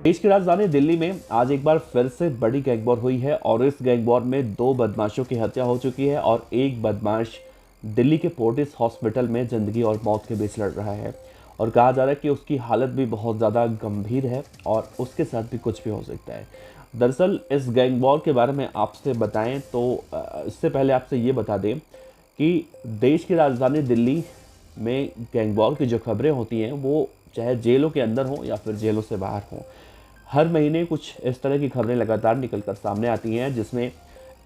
देश की राजधानी दिल्ली में आज एक बार फिर से बड़ी गैंग वॉर हुई है और इस गैंग वॉर में 2 बदमाशों की हत्या हो चुकी है और एक बदमाश दिल्ली के फोर्टिस हॉस्पिटल में जिंदगी और मौत के बीच लड़ रहा है और कहा जा रहा है कि उसकी हालत भी बहुत ज़्यादा गंभीर है और उसके साथ भी कुछ भी हो सकता है। दरअसल इस गैंग वॉर के बारे में आपसे बताएं तो इससे पहले आपसे ये बता दें कि देश की राजधानी दिल्ली में गैंग वॉर की जो खबरें होती हैं वो चाहे जेलों के अंदर हों या फिर जेलों से बाहर हों, हर महीने कुछ इस तरह की खबरें लगातार निकलकर सामने आती हैं जिसमें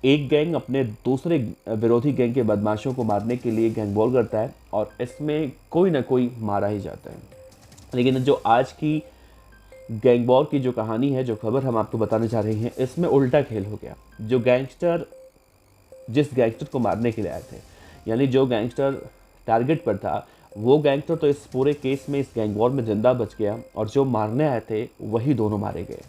एक गैंग अपने दूसरे विरोधी गैंग के बदमाशों को मारने के लिए गैंग वॉर करता है और इसमें कोई ना कोई मारा ही जाता है। लेकिन जो आज की गैंग वॉर की जो कहानी है, जो खबर हम आपको बताने जा रहे हैं, इसमें उल्टा खेल हो गया। जो गैंगस्टर जिस गैंगस्टर को मारने के लिए आए थे, यानी जो गैंगस्टर टारगेट पर था, वो गैंगस्टर तो इस पूरे केस में, इस गैंग वॉर में जिंदा बच गया और जो मारने आए थे वही दोनों मारे गए।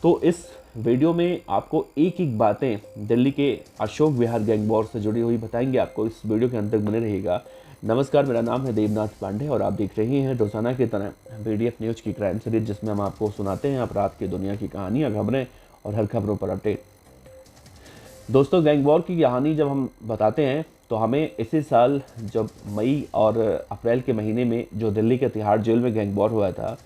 तो इस वीडियो में आपको एक एक बातें दिल्ली के अशोक विहार गैंग वॉर से जुड़ी हुई बताएंगे। आपको इस वीडियो के अंत तक बने रहिएगा। नमस्कार, मेरा नाम है देवनाथ पांडे और आप देख रहे हैं रोजाना की तरह बीडीएफ न्यूज की क्राइम सीरीज, जिसमें हम आपको सुनाते हैं अपराध की दुनिया की कहानियां, खबरें और हर खबरों पर अपडेट। दोस्तों, गैंग वॉर की कहानी जब हम बताते हैं तो हमें इसी साल जब मई और अप्रैल के महीने में जो दिल्ली के तिहाड़ जेल में गैंग वॉर हुआ था,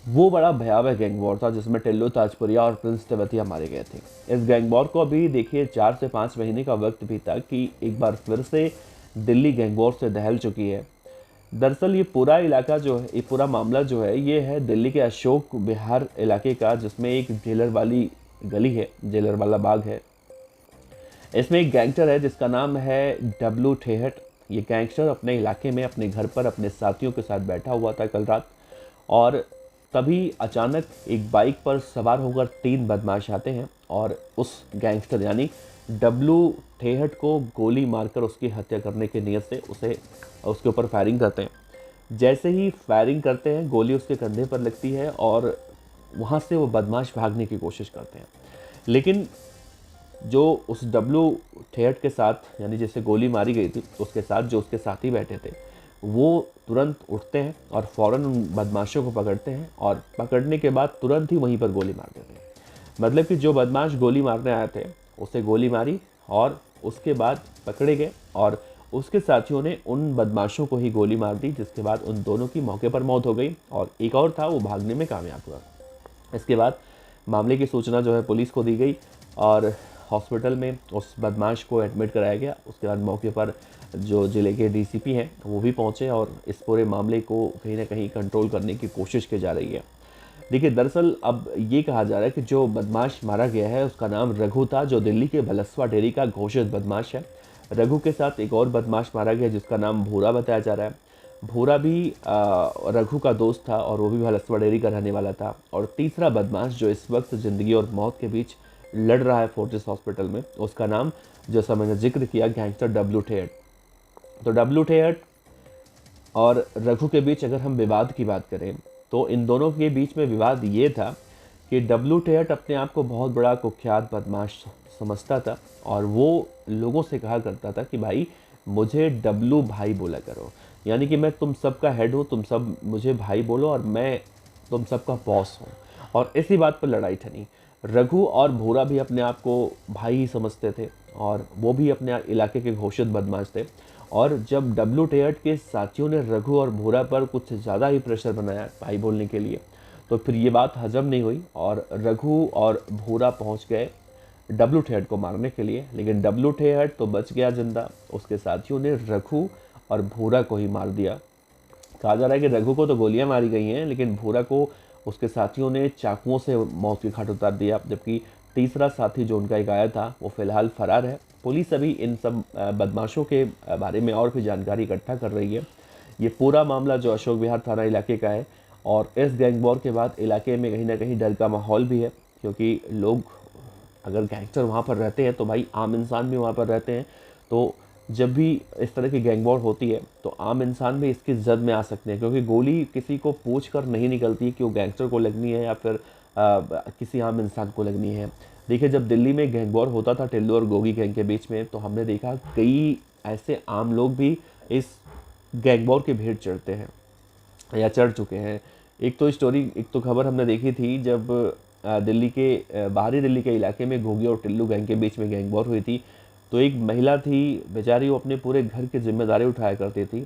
वो बड़ा भयावह गैंग वॉर था जिसमें टिल्लू ताजपुरिया और प्रिंस तेवतिया मारे गए थे। इस गैंग वॉर को अभी देखिए 4 से 5 महीने का वक्त बीता कि एक बार फिर से दिल्ली गैंग वॉर से दहल चुकी है। दरअसल ये पूरा इलाका जो है, ये पूरा मामला जो है, ये है दिल्ली के अशोक विहार इलाके का, जिसमें एक जेलर वाली गली है, जेलर वाला बाग है। इसमें एक गैंगस्टर है जिसका नाम है डब्लू ठेहट। ये गैंगस्टर अपने इलाके में अपने घर पर अपने साथियों के साथ बैठा हुआ था कल रात और तभी अचानक एक बाइक पर सवार होकर 3 बदमाश आते हैं और उस गैंगस्टर यानी डब्लू ठेहट को गोली मारकर उसकी हत्या करने की नीयत से उसके ऊपर फायरिंग करते हैं। जैसे ही फायरिंग करते हैं, गोली उसके कंधे पर लगती है और वहाँ से वो बदमाश भागने की कोशिश करते हैं। लेकिन जो उस डब्लू ठेहट के साथ, यानी जिसे गोली मारी गई थी, उसके साथ जो उसके साथी बैठे थे, वो तुरंत उठते हैं और फ़ौरन उन बदमाशों को पकड़ते हैं और पकड़ने के बाद तुरंत ही वहीं पर गोली मार देते हैं। मतलब कि जो बदमाश गोली मारने आए थे उसे गोली मारी और उसके बाद पकड़े गए और उसके साथियों ने उन बदमाशों को ही गोली मार दी, जिसके बाद उन दोनों की मौके पर मौत हो गई और एक और था, वो भागने में कामयाब हुआ। इसके बाद मामले की सूचना जो है पुलिस को दी गई और हॉस्पिटल में उस बदमाश को एडमिट कराया गया। उसके बाद मौके पर जो ज़िले के डीसीपी हैं वो भी पहुंचे और इस पूरे मामले को कहीं ना कहीं कंट्रोल करने की कोशिश की जा रही है। देखिए, दरअसल अब ये कहा जा रहा है कि जो बदमाश मारा गया है उसका नाम रघु था, जो दिल्ली के भलसवा डेरी का घोषित बदमाश है। रघु के साथ एक और बदमाश मारा गया जिसका नाम भूरा बताया जा रहा है। भूरा भी रघु का दोस्त था और वो भी भलसवा डेरी का रहने वाला था। और तीसरा बदमाश जो इस वक्त ज़िंदगी और मौत के बीच लड़ रहा है फोर्टिस हॉस्पिटल में, उसका नाम, जैसा मैंने जिक्र किया, गैंगस्टर डब्लू ठेहट। तो डब्लू ठेहट और रघु के बीच अगर हम विवाद की बात करें तो इन दोनों के बीच में विवाद ये था कि डब्लू ठेहट अपने आप को बहुत बड़ा कुख्यात बदमाश समझता था और वो लोगों से कहा करता था कि भाई मुझे डब्लू भाई बोला करो, यानी कि मैं तुम सबका हेड हूँ, तुम सब मुझे भाई बोलो और मैं तुम सबका बॉस हूँ। और इसी बात पर लड़ाई ठनी। रघु और भूरा भी अपने आप को भाई ही समझते थे और वो भी अपने इलाके के घोषित बदमाश थे। और जब डब्लू ठेहट के साथियों ने रघु और भूरा पर कुछ ज़्यादा ही प्रेशर बनाया भाई बोलने के लिए, तो फिर ये बात हजम नहीं हुई और रघु और भूरा पहुंच गए डब्लू ठेहट को मारने के लिए। लेकिन डब्लू ठेहट तो बच गया जिंदा, उसके साथियों ने रघु और भूरा को ही मार दिया। कहा जा रहा है कि रघु को तो गोलियां मारी गई हैं, लेकिन भूरा को उसके साथियों ने चाकुओं से मौत की घाट उतार दिया। जबकि तीसरा साथी जो उनका एक आया था वो फिलहाल फरार है। पुलिस अभी इन सब बदमाशों के बारे में और भी जानकारी इकट्ठा कर रही है। ये पूरा मामला जो अशोक विहार थाना इलाके का है और इस गैंग वॉर के बाद इलाके में कहीं ना कहीं डर का माहौल भी है, क्योंकि लोग, अगर गैंगस्टर वहाँ पर रहते हैं तो भाई आम इंसान भी वहाँ पर रहते हैं। तो जब भी इस तरह की गैंग वॉर होती है तो आम इंसान भी इसकी जद में आ सकते हैं, क्योंकि गोली किसी को पूछ कर नहीं निकलती कि वो गैंगस्टर को लगनी है या फिर किसी आम इंसान को लगनी है। देखिए, जब दिल्ली में गैंग वॉर होता था टिल्लू और गोगी गैंग के बीच में, तो हमने देखा कई ऐसे आम लोग भी इस गैंग वॉर के भेंट चढ़ते हैं या चढ़ चुके हैं। एक तो स्टोरी, एक तो खबर हमने देखी थी जब दिल्ली के बाहरी दिल्ली के इलाके में घोगी और टिल्लू गैंग के बीच में गैंग वॉर हुई थी। तो एक महिला थी बेचारी, वो अपने पूरे घर की जिम्मेदारी उठाया करती थी।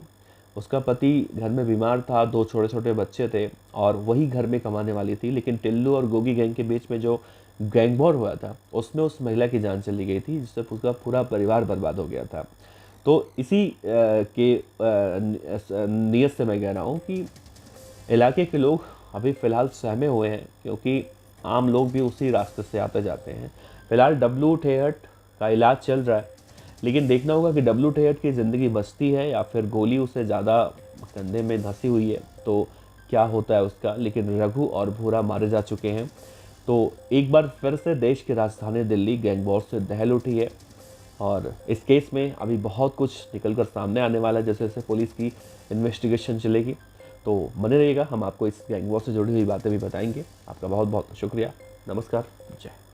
उसका पति घर में बीमार था, दो छोटे छोटे बच्चे थे और वही घर में कमाने वाली थी। लेकिन टिल्लू और गोगी गैंग के बीच में जो गैंग वॉर हुआ था उसमें उस महिला की जान चली गई थी, जिससे उसका पूरा परिवार बर्बाद हो गया था। तो इसी नीयत से मैं कह रहा हूँ कि इलाके के लोग अभी फ़िलहाल सहमे हुए हैं, क्योंकि आम लोग भी उसी रास्ते से आते जाते हैं। फ़िलहाल डब्लू ठेहट का इलाज चल रहा है, लेकिन देखना होगा कि डब्लू ठेहट की ज़िंदगी बचती है या फिर गोली उसे ज़्यादा कंधे में धंसी हुई है, तो क्या होता है उसका। लेकिन रघु और भूरा मारे जा चुके हैं। तो एक बार फिर से देश की राजधानी दिल्ली गैंग वॉर से दहल उठी है और इस केस में अभी बहुत कुछ निकल कर सामने आने वाला है, जैसे जैसे पुलिस की इन्वेस्टिगेशन चलेगी। तो बने रहिएगा, हम आपको इस गैंग वॉर से जुड़ी हुई बातें भी बताएंगे। आपका बहुत बहुत शुक्रिया। नमस्कार। जय